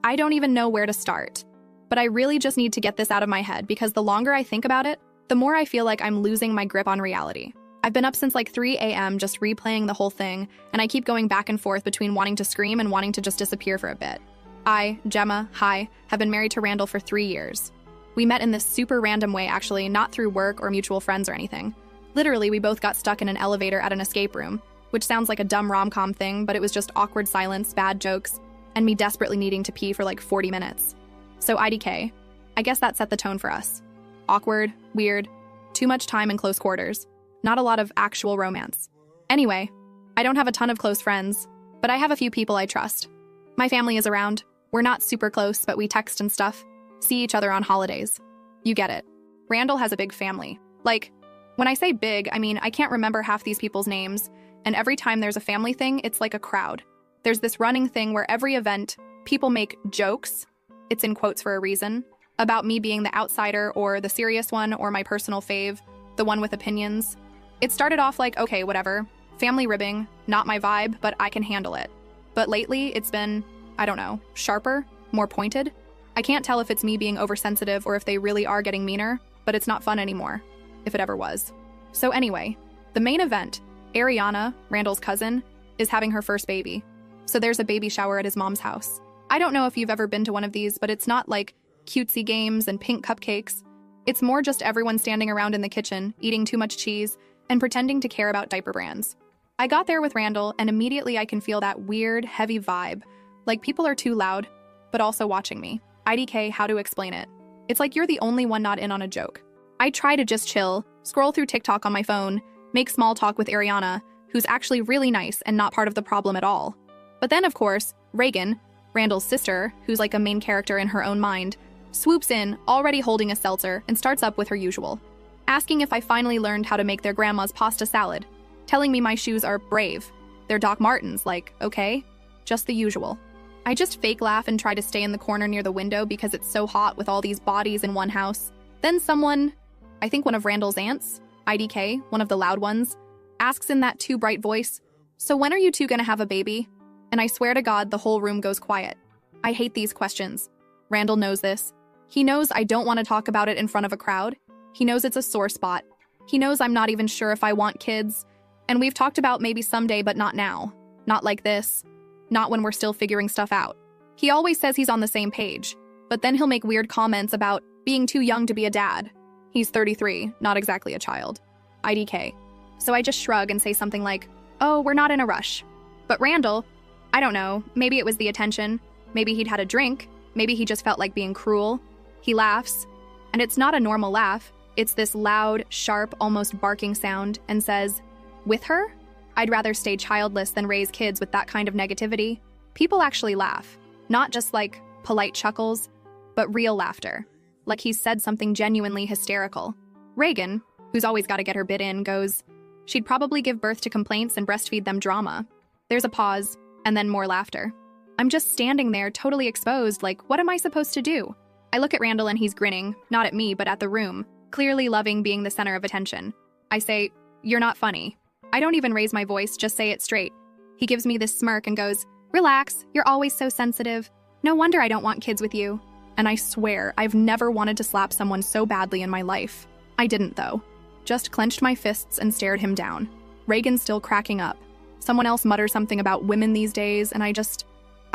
I don't even know where to start. But I really just need to get this out of my head because the longer I think about it, the more I feel like I'm losing my grip on reality. I've been up since like 3 a.m. just replaying the whole thing, and I keep going back and forth between wanting to scream and wanting to just disappear for a bit. I, Gemma, have been married to Randall for 3 years. We met in this super random way, actually, not through work or mutual friends or anything. Literally, we both got stuck in an elevator at an escape room, which sounds like a dumb rom-com thing, but it was just awkward silence, bad jokes, and me desperately needing to pee for like 40 minutes. So IDK. I guess that set the tone for us. Awkward, weird, too much time in close quarters. Not a lot of actual romance. Anyway, I don't have a ton of close friends, but I have a few people I trust. My family is around. We're not super close, but we text and stuff. See each other on holidays. You get it. Randall has a big family. Like, when I say big, I mean I can't remember half these people's names, and every time there's a family thing, it's like a crowd. There's this running thing where every event, people make jokes, it's in quotes for a reason, about me being the outsider or the serious one or my personal fave, the one with opinions. It started off like, okay, whatever, family ribbing, not my vibe, but I can handle it. But lately, it's been, I don't know, sharper, more pointed. I can't tell if it's me being oversensitive or if they really are getting meaner, but it's not fun anymore, if it ever was. So anyway, the main event, Ariana, Randall's cousin, is having her first baby. So there's a baby shower at his mom's house. I don't know if you've ever been to one of these, but it's not like cutesy games and pink cupcakes. It's more just everyone standing around in the kitchen, eating too much cheese, and pretending to care about diaper brands. I got there with Randall, and immediately I can feel that weird, heavy vibe. Like people are too loud, but also watching me. IDK, how to explain it? It's like you're the only one not in on a joke. I try to just chill, scroll through TikTok on my phone, make small talk with Ariana, who's actually really nice and not part of the problem at all. But then, of course, Reagan, Randall's sister, who's like a main character in her own mind, swoops in, already holding a seltzer, and starts up with her usual. Asking if I finally learned how to make their grandma's pasta salad, telling me my shoes are brave. They're Doc Martens, like, okay? Just the usual. I just fake laugh and try to stay in the corner near the window because it's so hot with all these bodies in one house. Then someone, I think one of Randall's aunts, IDK, one of the loud ones, asks in that too bright voice, "So when are you two gonna have a baby?" And I swear to God, the whole room goes quiet. I hate these questions. Randall knows this. He knows I don't want to talk about it in front of a crowd. He knows it's a sore spot. He knows I'm not even sure if I want kids. And we've talked about maybe someday, but not now. Not like this. Not when we're still figuring stuff out. He always says he's on the same page, but then he'll make weird comments about being too young to be a dad. He's 33, not exactly a child. IDK. So I just shrug and say something like, "Oh, we're not in a rush." But Randall, I don't know, maybe it was the attention, maybe he'd had a drink, maybe he just felt like being cruel. He laughs, and it's not a normal laugh. It's this loud, sharp, almost barking sound, and says, "With her? I'd rather stay childless than raise kids with that kind of negativity." People actually laugh. Not just like polite chuckles, but real laughter. Like he's said something genuinely hysterical. Reagan, who's always got to get her bit in, goes, "She'd probably give birth to complaints and breastfeed them drama." There's a pause, and then more laughter. I'm just standing there, totally exposed, like, what am I supposed to do? I look at Randall and he's grinning, not at me, but at the room, clearly loving being the center of attention. I say, "You're not funny." I don't even raise my voice, just say it straight. He gives me this smirk and goes, "Relax, you're always so sensitive. No wonder I don't want kids with you." And I swear, I've never wanted to slap someone so badly in my life. I didn't, though. Just clenched my fists and stared him down. Reagan's still cracking up. Someone else mutters something about women these days, and I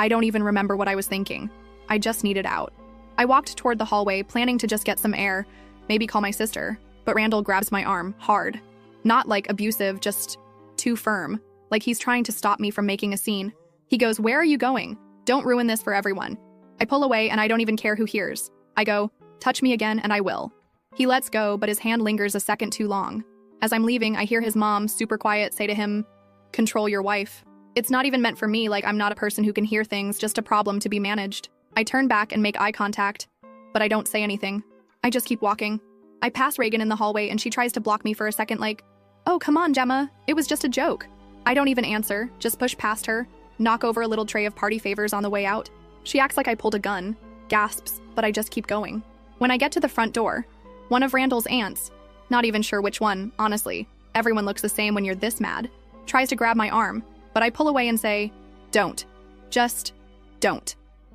don't even remember what I was thinking. I just needed out. I walked toward the hallway, planning to just get some air, maybe call my sister, but Randall grabs my arm, hard. Not like abusive, just too firm, like he's trying to stop me from making a scene. He goes, "Where are you going? Don't ruin this for everyone." I pull away and I don't even care who hears. I go, "Touch me again and I will." He lets go, but his hand lingers a second too long. As I'm leaving, I hear his mom, super quiet, say to him, "Control your wife." It's not even meant for me, like I'm not a person who can hear things, just a problem to be managed. I turn back and make eye contact, but I don't say anything. I just keep walking. I pass Reagan in the hallway and she tries to block me for a second like, "Oh, come on, Gemma, it was just a joke." I don't even answer, just push past her, knock over a little tray of party favors on the way out. She acts like I pulled a gun, gasps, but I just keep going. When I get to the front door, one of Randall's aunts, not even sure which one, honestly, everyone looks the same when you're this mad, tries to grab my arm, but I pull away and say, "Don't. Just don't."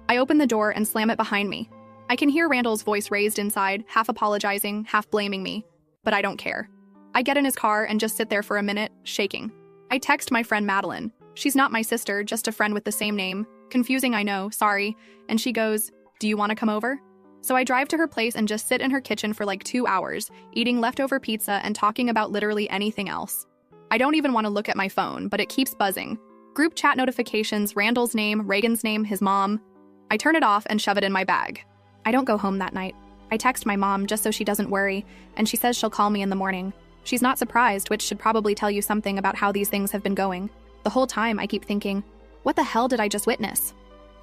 I open the door and slam it behind me. I can hear Randall's voice raised inside, half apologizing, half blaming me. But I don't care. I get in his car and just sit there for a minute, shaking. I text my friend Madeline. She's not my sister, just a friend with the same name. Confusing, I know, sorry. And she goes, "Do you want to come over?" So I drive to her place and just sit in her kitchen for like 2 hours, eating leftover pizza and talking about literally anything else. I don't even want to look at my phone, but it keeps buzzing. Group chat notifications, Randall's name, Reagan's name, his mom. I turn it off and shove it in my bag. I don't go home that night. I text my mom just so she doesn't worry, and she says she'll call me in the morning. She's not surprised, which should probably tell you something about how these things have been going. The whole time I keep thinking, what the hell did I just witness?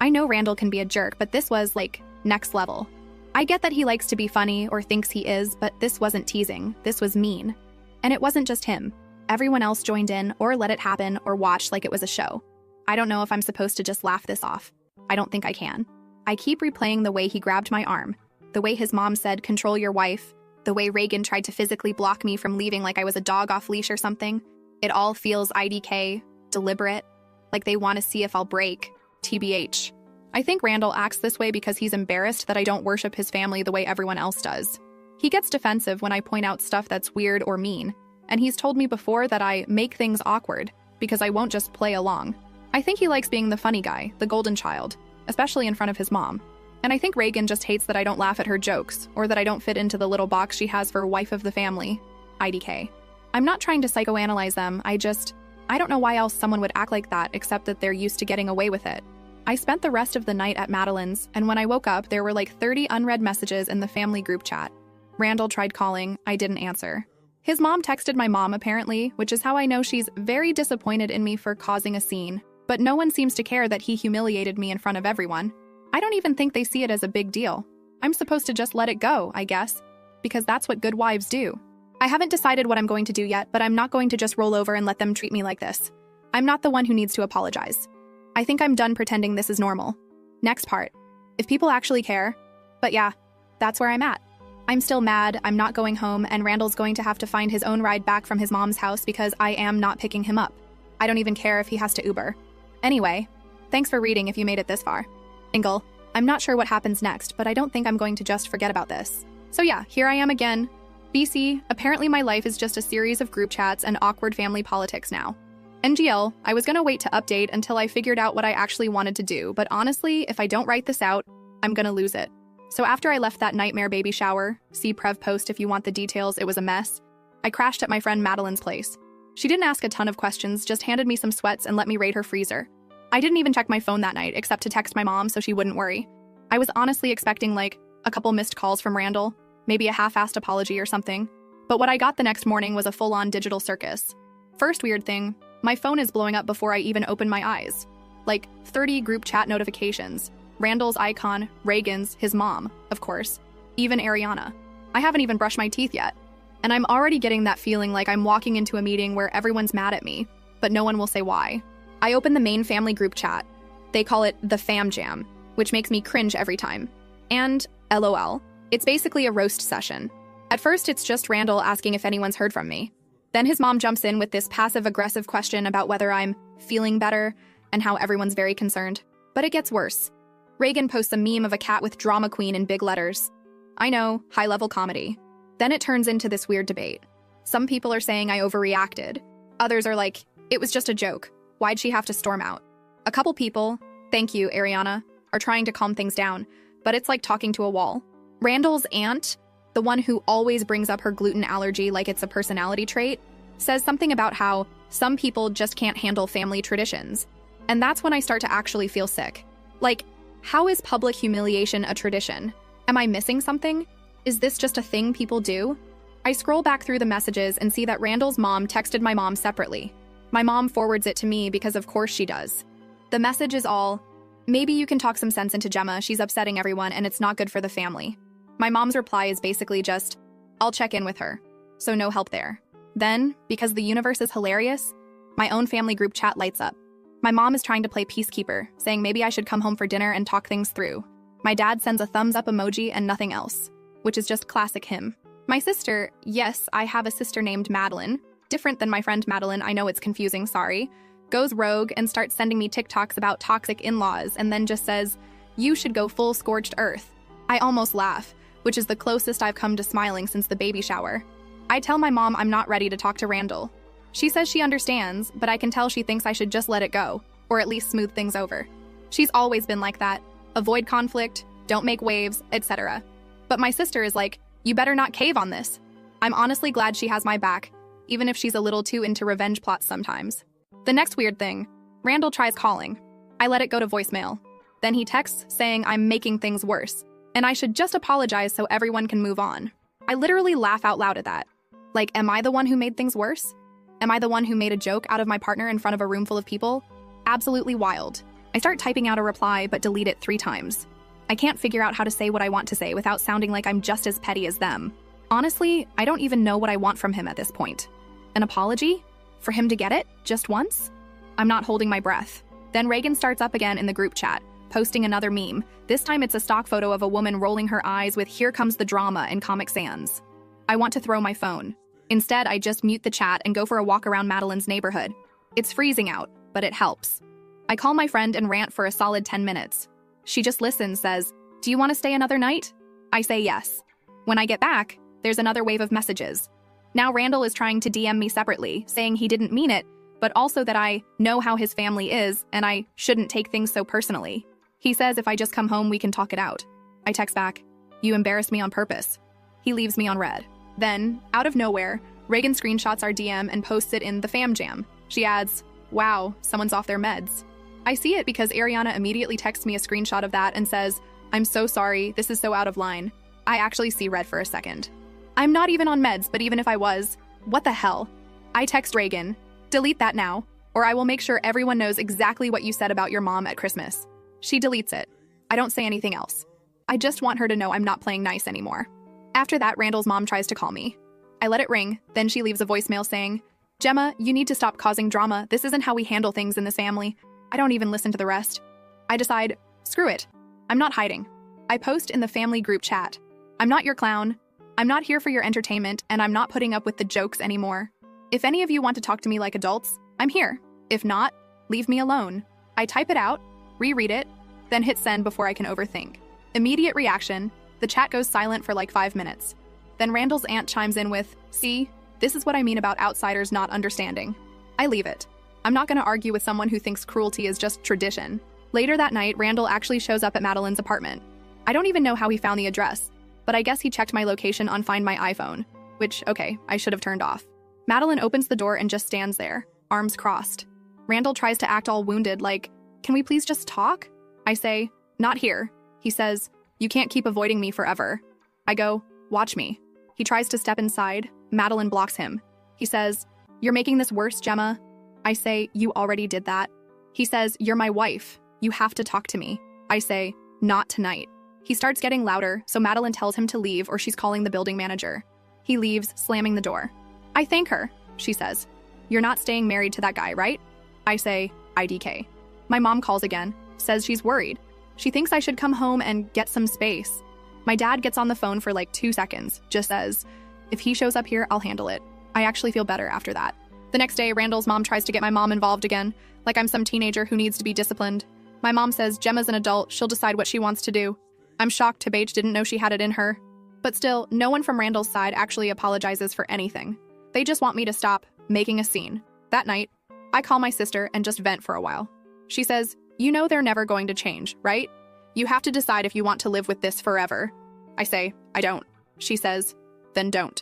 I know Randall can be a jerk, but this was, like, next level. I get that he likes to be funny or thinks he is, but this wasn't teasing. This was mean. And it wasn't just him. Everyone else joined in or let it happen or watched like it was a show. I don't know if I'm supposed to just laugh this off. I don't think I can. I keep replaying the way he grabbed my arm, the way his mom said, "Control your wife," the way Reagan tried to physically block me from leaving like I was a dog off leash or something. It all feels IDK, deliberate, like they want to see if I'll break, TBH. I think Randall acts this way because he's embarrassed that I don't worship his family the way everyone else does. He gets defensive when I point out stuff that's weird or mean, and he's told me before that I make things awkward because I won't just play along. I think he likes being the funny guy, the golden child, especially in front of his mom. And I think Reagan just hates that I don't laugh at her jokes or that I don't fit into the little box she has for wife of the family, IDK. I'm not trying to psychoanalyze them, I don't know why else someone would act like that except that they're used to getting away with it. I spent the rest of the night at Madeline's, and when I woke up, there were like 30 unread messages in the family group chat. Randall tried calling, I didn't answer. His mom texted my mom apparently, which is how I know she's very disappointed in me for causing a scene. But no one seems to care that he humiliated me in front of everyone. I don't even think they see it as a big deal. I'm supposed to just let it go, I guess, because that's what good wives do. I haven't decided what I'm going to do yet, but I'm not going to just roll over and let them treat me like this. I'm not the one who needs to apologize. I think I'm done pretending this is normal. Next part. If people actually care. But yeah, that's where I'm at. I'm still mad, I'm not going home, and Randall's going to have to find his own ride back from his mom's house because I am not picking him up. I don't even care if he has to Uber. Anyway, thanks for reading if you made it this far. Ingle, I'm not sure what happens next, but I don't think I'm going to just forget about this. So yeah, here I am again. BC, apparently my life is just a series of group chats and awkward family politics now. NGL, I was gonna wait to update until I figured out what I actually wanted to do, but honestly, if I don't write this out, I'm gonna lose it. So after I left that nightmare baby shower, see Prev post if you want the details, it was a mess, I crashed at my friend Madeline's place. She didn't ask a ton of questions, just handed me some sweats and let me raid her freezer. I didn't even check my phone that night, except to text my mom so she wouldn't worry. I was honestly expecting like a couple missed calls from Randall, maybe a half-assed apology or something. But what I got the next morning was a full-on digital circus. First weird thing, my phone is blowing up before I even open my eyes. Like 30 group chat notifications. Randall's icon, Reagan's, his mom, of course. Even Ariana. I haven't even brushed my teeth yet. And I'm already getting that feeling like I'm walking into a meeting where everyone's mad at me, but no one will say why. I open the main family group chat. They call it the Fam Jam, which makes me cringe every time. And LOL. It's basically a roast session. At first, it's just Randall asking if anyone's heard from me. Then his mom jumps in with this passive-aggressive question about whether I'm feeling better and how everyone's very concerned. But it gets worse. Reagan posts a meme of a cat with drama queen in big letters. I know, high-level comedy. Then it turns into this weird debate. Some people are saying I overreacted. Others are like, it was just a joke. Why'd she have to storm out? A couple people, thank you, Ariana, are trying to calm things down, but it's like talking to a wall. Randall's aunt, the one who always brings up her gluten allergy like it's a personality trait, says something about how some people just can't handle family traditions. And that's when I start to actually feel sick. Like, how is public humiliation a tradition? Am I missing something? Is this just a thing people do? I scroll back through the messages and see that Randall's mom texted my mom separately. My mom forwards it to me because of course she does. The message is all, maybe you can talk some sense into Gemma, she's upsetting everyone and it's not good for the family. My mom's reply is basically just, I'll check in with her. So no help there. Then, because the universe is hilarious, my own family group chat lights up. My mom is trying to play peacekeeper, saying maybe I should come home for dinner and talk things through. My dad sends a thumbs up emoji and nothing else, which is just classic him. My sister, yes, I have a sister named Madeline, different than my friend Madeline, I know it's confusing, sorry, goes rogue and starts sending me TikToks about toxic in-laws and then just says, You should go full scorched earth. I almost laugh, which is the closest I've come to smiling since the baby shower. I tell my mom I'm not ready to talk to Randall. She says she understands, but I can tell she thinks I should just let it go, or at least smooth things over. She's always been like that. Avoid conflict, don't make waves, etc. But my sister is like, you better not cave on this. I'm honestly glad she has my back, even if she's a little too into revenge plots sometimes. The next weird thing, Randall tries calling. I let it go to voicemail. Then he texts saying I'm making things worse, and I should just apologize so everyone can move on. I literally laugh out loud at that. Like, am I the one who made things worse? Am I the one who made a joke out of my partner in front of a room full of people? Absolutely wild. I start typing out a reply but delete it 3 times. I can't figure out how to say what I want to say without sounding like I'm just as petty as them. Honestly, I don't even know what I want from him at this point. An apology? For him to get it? Just once? I'm not holding my breath. Then Reagan starts up again in the group chat, posting another meme. This time it's a stock photo of a woman rolling her eyes with "Here comes the drama" in Comic Sans. I want to throw my phone. Instead, I just mute the chat and go for a walk around Madeline's neighborhood. It's freezing out, but it helps. I call my friend and rant for a solid 10 minutes. She just listens, says, "Do you want to stay another night?" I say yes. When I get back, there's another wave of messages. Now Randall is trying to DM me separately, saying he didn't mean it, but also that I know how his family is and I shouldn't take things so personally. He says if I just come home, we can talk it out. I text back, "You embarrassed me on purpose." He leaves me on red. Then, out of nowhere, Reagan screenshots our DM and posts it in the fam jam. She adds, "Wow, someone's off their meds." I see it because Ariana immediately texts me a screenshot of that and says, "I'm so sorry, this is so out of line." I actually see red for a second. I'm not even on meds, but even if I was, what the hell? I text Reagan, "Delete that now, or I will make sure everyone knows exactly what you said about your mom at Christmas." She deletes it. I don't say anything else. I just want her to know I'm not playing nice anymore. After that, Randall's mom tries to call me. I let it ring, then she leaves a voicemail saying, "Gemma, you need to stop causing drama. This isn't how we handle things in this family." I don't even listen to the rest. I decide, screw it. I'm not hiding. I post in the family group chat. I'm not your clown. I'm not here for your entertainment, and I'm not putting up with the jokes anymore. If any of you want to talk to me like adults, I'm here. If not, leave me alone. I type it out, reread it, then hit send before I can overthink. Immediate reaction, the chat goes silent for like 5 minutes. Then Randall's aunt chimes in with, "See, this is what I mean about outsiders not understanding." I leave it. I'm not going to argue with someone who thinks cruelty is just tradition. Later that night, Randall actually shows up at Madeline's apartment. I don't even know how he found the address, but I guess he checked my location on Find My iPhone, which, okay, I should have turned off. Madeline opens the door and just stands there, arms crossed. Randall tries to act all wounded, like, "Can we please just talk?" I say, "Not here." He says, "You can't keep avoiding me forever." I go, "Watch me." He tries to step inside. Madeline blocks him. He says, "You're making this worse, Gemma." I say, "You already did that." He says, "You're my wife. You have to talk to me." I say, "Not tonight." He starts getting louder, so Madeline tells him to leave or she's calling the building manager. He leaves, slamming the door. I thank her, she says. "You're not staying married to that guy, right?" I say, "IDK." My mom calls again, says she's worried. She thinks I should come home and get some space. My dad gets on the phone for like 2 seconds, just says, "If he shows up here, I'll handle it." I actually feel better after that. The next day, Randall's mom tries to get my mom involved again, like I'm some teenager who needs to be disciplined. My mom says Gemma's an adult, she'll decide what she wants to do. I'm shocked Tabage didn't know she had it in her. But still, no one from Randall's side actually apologizes for anything. They just want me to stop making a scene. That night, I call my sister and just vent for a while. She says, "You know they're never going to change, right? You have to decide if you want to live with this forever." I say, "I don't." She says, "Then don't."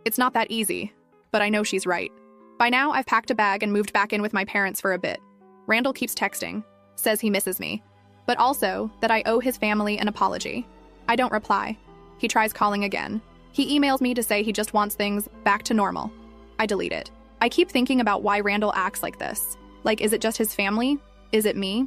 It's not that easy, but I know she's right. By now, I've packed a bag and moved back in with my parents for a bit. Randall keeps texting, says he misses me, but also that I owe his family an apology. I don't reply. He tries calling again. He emails me to say he just wants things back to normal. I delete it. I keep thinking about why Randall acts like this. Like, is it just his family? Is it me?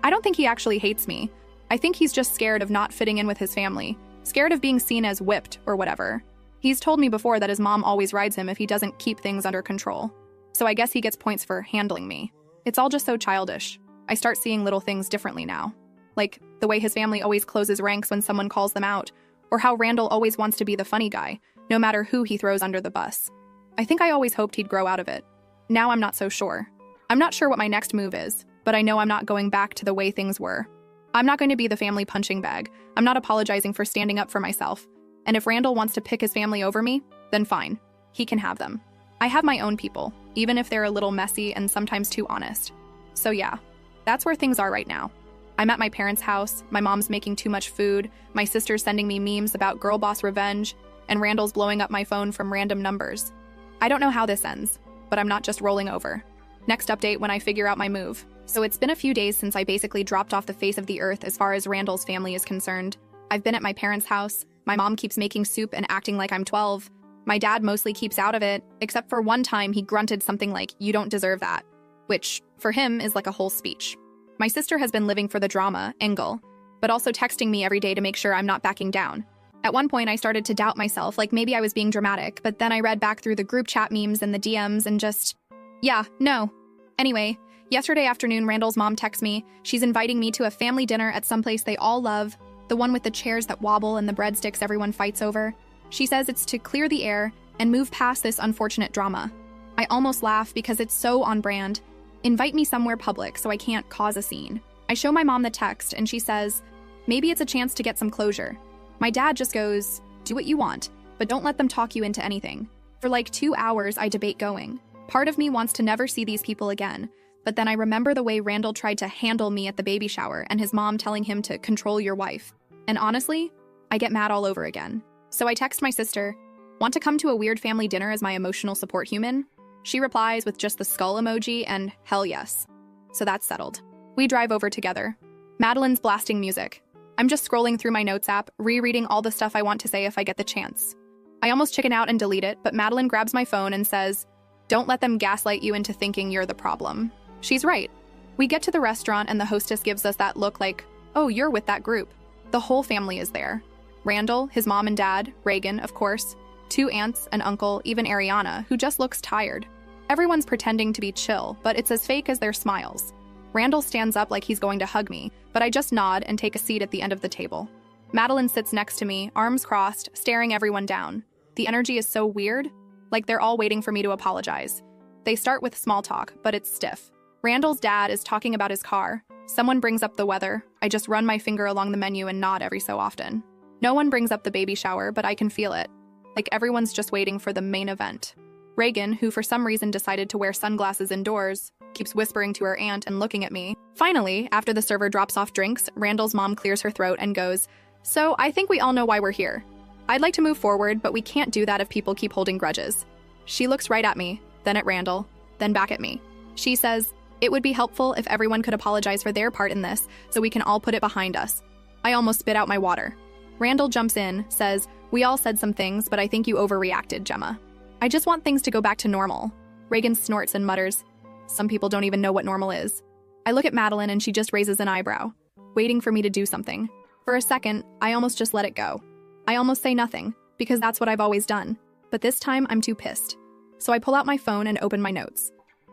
I don't think he actually hates me. I think he's just scared of not fitting in with his family, scared of being seen as whipped or whatever. He's told me before that his mom always rides him if he doesn't keep things under control. So I guess he gets points for handling me. It's all just so childish. I start seeing little things differently now. Like the way his family always closes ranks when someone calls them out, or how Randall always wants to be the funny guy, no matter who he throws under the bus. I think I always hoped he'd grow out of it. Now I'm not so sure. I'm not sure what my next move is, but I know I'm not going back to the way things were. I'm not going to be the family punching bag. I'm not apologizing for standing up for myself. And if Randall wants to pick his family over me, then fine. He can have them. I have my own people, even if they're a little messy and sometimes too honest. So yeah, that's where things are right now. I'm at my parents' house, my mom's making too much food, my sister's sending me memes about girl boss revenge, and Randall's blowing up my phone from random numbers. I don't know how this ends, but I'm not just rolling over. Next update when I figure out my move. So it's been a few days since I basically dropped off the face of the earth as far as Randall's family is concerned. I've been at my parents' house, my mom keeps making soup and acting like I'm 12. My dad mostly keeps out of it, except for one time he grunted something like, "You don't deserve that," which, for him, is like a whole speech. My sister has been living for the drama, angle, but also texting me every day to make sure I'm not backing down. At one point, I started to doubt myself, like maybe I was being dramatic, but then I read back through the group chat memes and the DMs and just, yeah, no. Anyway, yesterday afternoon, Randall's mom texts me. She's inviting me to a family dinner at some place they all love, the one with the chairs that wobble and the breadsticks everyone fights over. She says it's to clear the air and move past this unfortunate drama. I almost laugh because it's so on brand. Invite me somewhere public so I can't cause a scene. I show my mom the text and she says, maybe it's a chance to get some closure. My dad just goes, do what you want, but don't let them talk you into anything. For like 2 hours, I debate going. Part of me wants to never see these people again, but then I remember the way Randall tried to handle me at the baby shower and his mom telling him to control your wife. And honestly, I get mad all over again. So I text my sister, want to come to a weird family dinner as my emotional support human? She replies with just the skull emoji and hell yes. So that's settled. We drive over together. Madeline's blasting music. I'm just scrolling through my notes app, rereading all the stuff I want to say if I get the chance. I almost chicken out and delete it, but Madeline grabs my phone and says, don't let them gaslight you into thinking you're the problem. She's right. We get to the restaurant and the hostess gives us that look like, oh, you're with that group. The whole family is there. Randall, his mom and dad, Reagan, of course, 2 aunts, an uncle, even Ariana, who just looks tired. Everyone's pretending to be chill, but it's as fake as their smiles. Randall stands up like he's going to hug me, but I just nod and take a seat at the end of the table. Madeline sits next to me, arms crossed, staring everyone down. The energy is so weird, like they're all waiting for me to apologize. They start with small talk, but it's stiff. Randall's dad is talking about his car. Someone brings up the weather. I just run my finger along the menu and nod every so often. No one brings up the baby shower, but I can feel it. Like everyone's just waiting for the main event. Reagan, who for some reason decided to wear sunglasses indoors, keeps whispering to her aunt and looking at me. Finally, after the server drops off drinks, Randall's mom clears her throat and goes, so I think we all know why we're here. I'd like to move forward, but we can't do that if people keep holding grudges. She looks right at me, then at Randall, then back at me. She says, it would be helpful if everyone could apologize for their part in this so we can all put it behind us. I almost spit out my water. Randall jumps in, says, we all said some things, but I think you overreacted, Gemma. I just want things to go back to normal. Reagan snorts and mutters, some people don't even know what normal is. I look at Madeline and she just raises an eyebrow, waiting for me to do something. For a second, I almost just let it go. I almost say nothing, because that's what I've always done. But this time, I'm too pissed. So I pull out my phone and open my notes.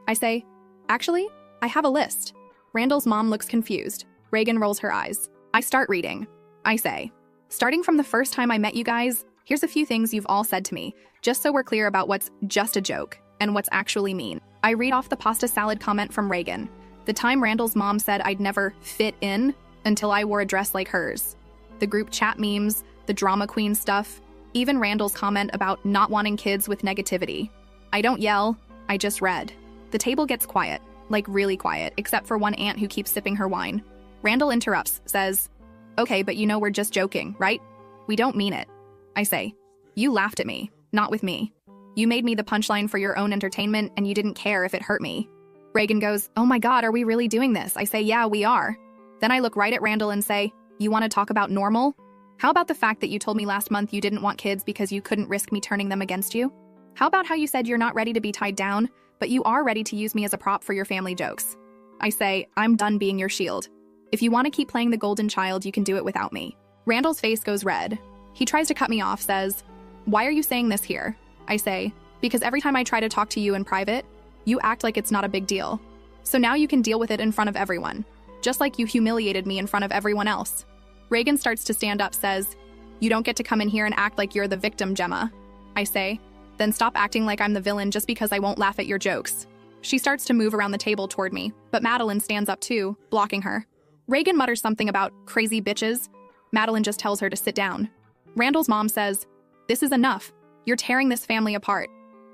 I say, actually, I have a list. Randall's mom looks confused. Reagan rolls her eyes. I start reading. I say, starting from the first time I met you guys, here's a few things you've all said to me, just so we're clear about what's just a joke and what's actually mean. I read off the pasta salad comment from Reagan. The time Randall's mom said I'd never fit in until I wore a dress like hers. The group chat memes, the drama queen stuff, even Randall's comment about not wanting kids with negativity. I don't yell, I just read. The table gets quiet, like really quiet, except for one aunt who keeps sipping her wine. Randall interrupts, says, okay, but you know we're just joking, right? We don't mean it. I say, you laughed at me, not with me. You made me the punchline for your own entertainment and you didn't care if it hurt me. Reagan goes, oh my God, are we really doing this? I say, yeah, we are. Then I look right at Randall and say, you want to talk about normal? How about the fact that you told me last month you didn't want kids because you couldn't risk me turning them against you? How about how you said you're not ready to be tied down, but you are ready to use me as a prop for your family jokes? I say, I'm done being your shield. If you want to keep playing the golden child, you can do it without me. Randall's face goes red. He tries to cut me off, says, why are you saying this here? I say, because every time I try to talk to you in private, you act like it's not a big deal. So now you can deal with it in front of everyone, just like you humiliated me in front of everyone else. Reagan starts to stand up, says, you don't get to come in here and act like you're the victim, Gemma. I say, then stop acting like I'm the villain just because I won't laugh at your jokes. She starts to move around the table toward me, but Madeline stands up too, blocking her. Reagan mutters something about crazy bitches. Madeline just tells her to sit down. Randall's mom says, "This is enough. You're tearing this family apart."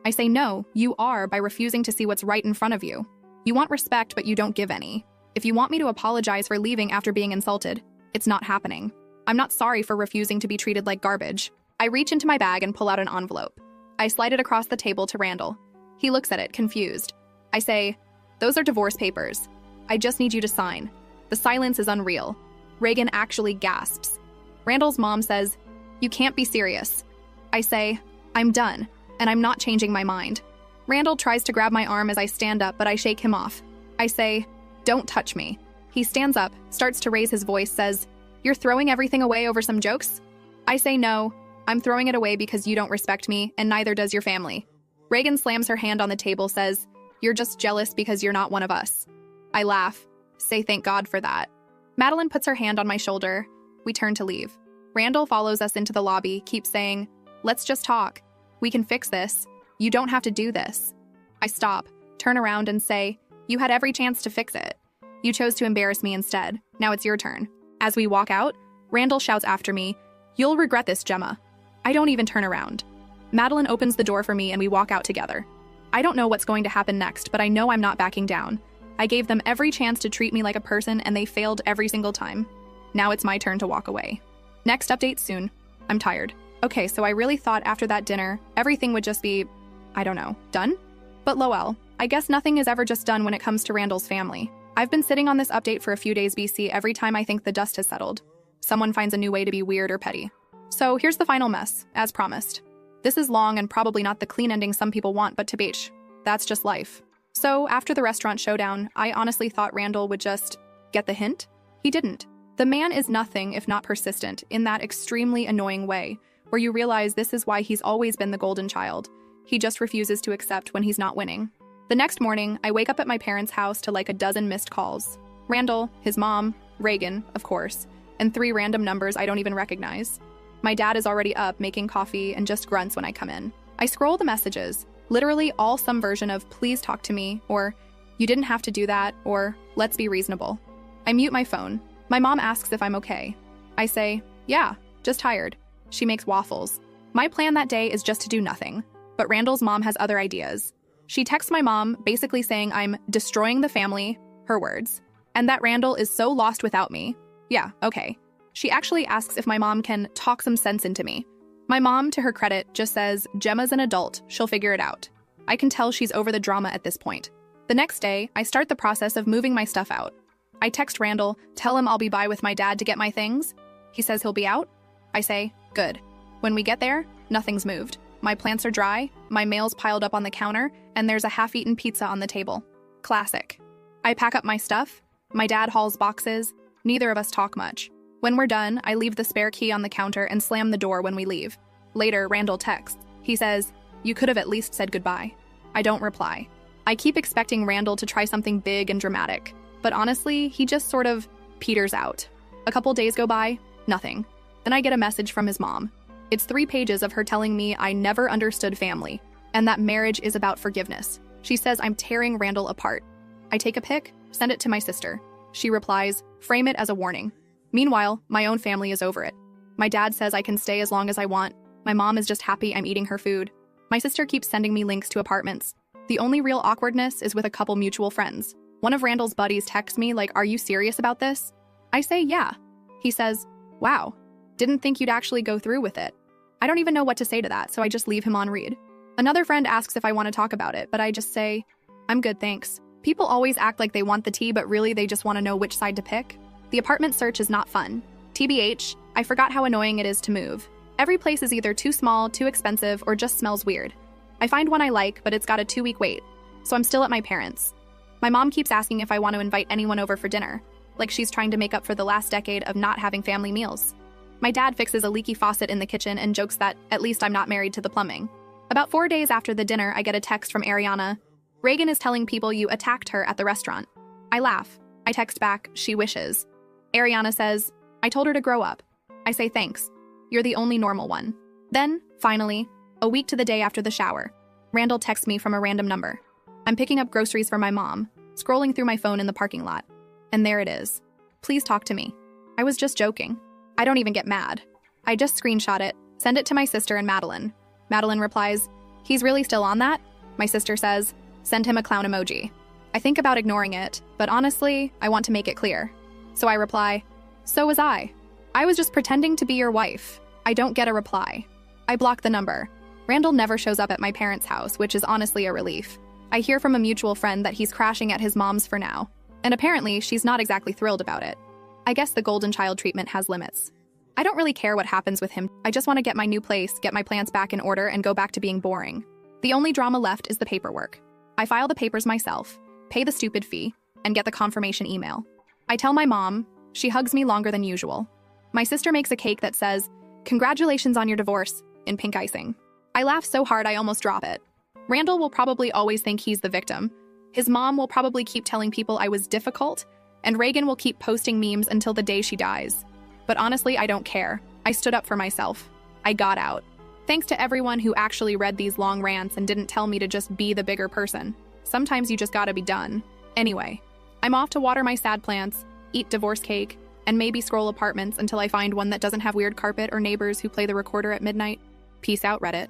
I say, "No, you are by refusing to see what's right in front of you. You want respect, but you don't give any. If you want me to apologize for leaving after being insulted, it's not happening. I'm not sorry for refusing to be treated like garbage." I reach into my bag and pull out an envelope. I slide it across the table to Randall. He looks at it, confused. I say, "Those are divorce papers. I just need you to sign." The silence is unreal. Reagan actually gasps. Randall's mom says, "You can't be serious." I say, "I'm done, and I'm not changing my mind." Randall tries to grab my arm as I stand up, but I shake him off. I say, "Don't touch me." He stands up, starts to raise his voice, says, "You're throwing everything away over some jokes?" I say, "No, I'm throwing it away because you don't respect me, and neither does your family." Reagan slams her hand on the table, says, "You're just jealous because you're not one of us." I laugh, say thank God for that. Madeline puts her hand on my shoulder. We turn to leave. Randall follows us into the lobby, keeps saying, "Let's just talk. We can fix this. You don't have to do this." I stop, turn around and say, "You had every chance to fix it. You chose to embarrass me instead. Now it's your turn." As we walk out, Randall shouts after me, "You'll regret this, Gemma." I don't even turn around. Madeline opens the door for me and we walk out together. I don't know what's going to happen next, but I know I'm not backing down. I gave them every chance to treat me like a person and they failed every single time. Now it's my turn to walk away. Next update soon. I'm tired. Okay, so I really thought after that dinner, everything would just be, I don't know, done? But lol, I guess nothing is ever just done when it comes to Randall's family. I've been sitting on this update for a few days BC every time I think the dust has settled. Someone finds a new way to be weird or petty. So here's the final mess, as promised. This is long and probably not the clean ending some people want, but to beach. That's just life. So after the restaurant showdown, I honestly thought Randall would just get the hint. He didn't. The man is nothing if not persistent in that extremely annoying way, where you realize this is why he's always been the golden child. He just refuses to accept when he's not winning. The next morning, I wake up at my parents' house to like a dozen missed calls. Randall, his mom, Reagan, of course, and 3 random numbers I don't even recognize. My dad is already up making coffee and just grunts when I come in. I scroll the messages, literally all some version of "please talk to me," or "you didn't have to do that," or "let's be reasonable." I mute my phone. My mom asks if I'm okay. I say, "Yeah, just tired." She makes waffles. My plan that day is just to do nothing, but Randall's mom has other ideas. She texts my mom, basically saying I'm destroying the family, her words, and that Randall is so lost without me. Yeah, okay. She actually asks if my mom can talk some sense into me. My mom, to her credit, just says, "Gemma's an adult, she'll figure it out." I can tell she's over the drama at this point. The next day, I start the process of moving my stuff out. I text Randall, tell him I'll be by with my dad to get my things. He says he'll be out. I say, good. When we get there, nothing's moved. My plants are dry, my mail's piled up on the counter, and there's a half-eaten pizza on the table. Classic. I pack up my stuff. My dad hauls boxes. Neither of us talk much. When we're done, I leave the spare key on the counter and slam the door when we leave. Later, Randall texts. He says, "You could have at least said goodbye." I don't reply. I keep expecting Randall to try something big and dramatic, but honestly, he just sort of peters out. A couple days go by, nothing. Then I get a message from his mom. It's 3 pages of her telling me I never understood family, and that marriage is about forgiveness. She says I'm tearing Randall apart. I take a pic, send it to my sister. She replies, "Frame it as a warning." Meanwhile, my own family is over it. My dad says I can stay as long as I want. My mom is just happy I'm eating her food. My sister keeps sending me links to apartments. The only real awkwardness is with a couple mutual friends. One of Randall's buddies texts me like, "Are you serious about this?" I say, "Yeah." He says, "Wow, didn't think you'd actually go through with it." I don't even know what to say to that, so I just leave him on read. Another friend asks if I want to talk about it, but I just say, "I'm good, thanks." People always act like they want the tea, but really they just want to know which side to pick. The apartment search is not fun. TBH, I forgot how annoying it is to move. Every place is either too small, too expensive, or just smells weird. I find one I like, but it's got a 2-week wait, so I'm still at my parents'. My mom keeps asking if I want to invite anyone over for dinner, like she's trying to make up for the last decade of not having family meals. My dad fixes a leaky faucet in the kitchen and jokes that at least I'm not married to the plumbing. About 4 days after the dinner, I get a text from Ariana. "Reagan is telling people you attacked her at the restaurant." I laugh. I text back, "She wishes." Ariana says, "I told her to grow up." I say, "Thanks. You're the only normal one." Then, finally, a week to the day after the shower, Randall texts me from a random number. I'm picking up groceries for my mom, scrolling through my phone in the parking lot. And there it is. Please talk to me. I was just joking. I don't even get mad. I just screenshot it, send it to my sister and Madeline. Madeline replies, he's really still on that? My sister says, send him a clown emoji. I think about ignoring it, but honestly, I want to make it clear. So I reply, so was I. I was just pretending to be your wife. I don't get a reply. I block the number. Randall never shows up at my parents' house, which is honestly a relief. I hear from a mutual friend that he's crashing at his mom's for now, and apparently she's not exactly thrilled about it. I guess the golden child treatment has limits. I don't really care what happens with him. I just want to get my new place, get my plants back in order, and go back to being boring. The only drama left is the paperwork. I file the papers myself, pay the stupid fee, and get the confirmation email. I tell my mom. She hugs me longer than usual. My sister makes a cake that says, congratulations on your divorce, in pink icing. I laugh so hard I almost drop it. Randall will probably always think he's the victim. His mom will probably keep telling people I was difficult, and Reagan will keep posting memes until the day she dies. But honestly, I don't care. I stood up for myself. I got out. Thanks to everyone who actually read these long rants and didn't tell me to just be the bigger person. Sometimes you just gotta be done. Anyway, I'm off to water my sad plants, eat divorce cake, and maybe scroll apartments until I find one that doesn't have weird carpet or neighbors who play the recorder at midnight. Peace out, Reddit.